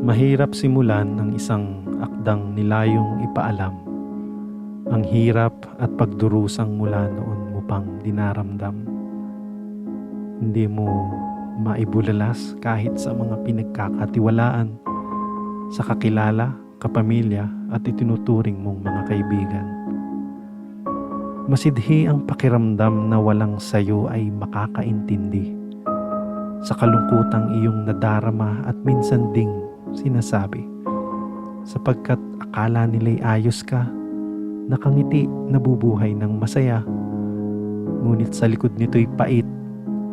Mahirap simulan ng isang akdang nilayong ipaalam ang hirap at pagdurusang mula noon mo pang dinaramdam. Hindi mo maibulalas kahit sa mga pinagkakatiwalaan, sa kakilala, kapamilya at itinuturing mong mga kaibigan. Masidhi ang pakiramdam na walang sayo ay makakaintindi sa kalungkutang iyong nadarama at minsan ding sinasabi, sapagkat akala nila'y ayos ka, nakangiti, nabubuhay ng masaya, ngunit sa likod nito'y pait,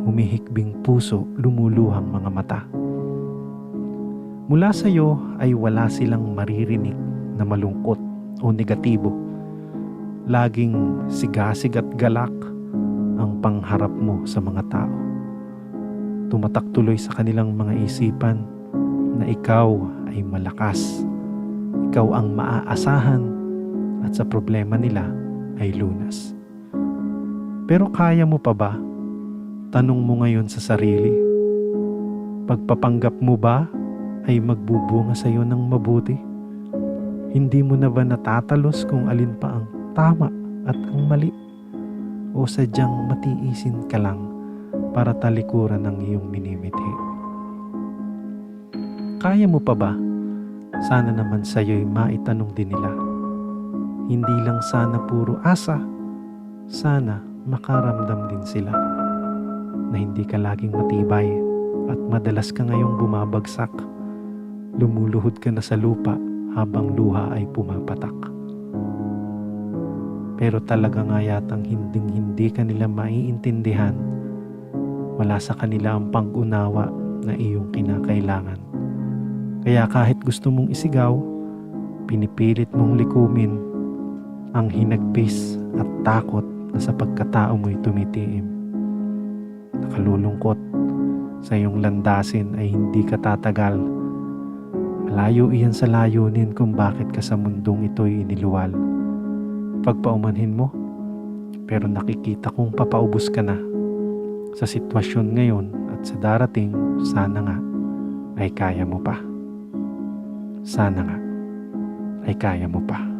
humihikbing puso, lumuluhang mga mata. Mula sa iyo ay wala silang maririnig na malungkot o negatibo. Laging sigasig at galak ang pangharap mo sa mga tao. Tumatak tuloy sa kanilang mga isipan na ikaw ay malakas, ikaw ang maaasahan at sa problema nila ay lunas. Pero kaya mo pa ba? Tanong mo ngayon sa sarili. Pagpapanggap mo ba ay magbubunga sa iyo ng mabuti? Hindi mo na ba natatalos kung alin pa ang tama at ang mali? O sadyang matiisin ka lang para talikuran ng iyong minimithi? Kaya mo pa ba? Sana naman sa iyo'y maitanong din nila. Hindi lang sana puro asa, sana makaramdam din sila na hindi ka laging matibay at madalas ka ngayong bumabagsak. Lumuluhod ka na sa lupa habang luha ay pumapatak. Pero talaga nga yatang hindi ka nila maiintindihan. Wala sa kanila ang pang-unawa na iyong kinakailangan. Kaya kahit gusto mong isigaw, pinipilit mong likumin ang hinagpis at takot na sa pagkatao mo'y tumitiim. Nakalulungkot sa iyong landasin ay hindi ka tatagal. Malayo iyan sa layunin kung bakit ka sa mundong ito'y iniluwal. Pagpaumanhin mo, pero nakikita kong papaubos ka na sa sitwasyon ngayon at sa darating. Sana nga ay kaya mo pa. Sana nga ay kaya mo pa.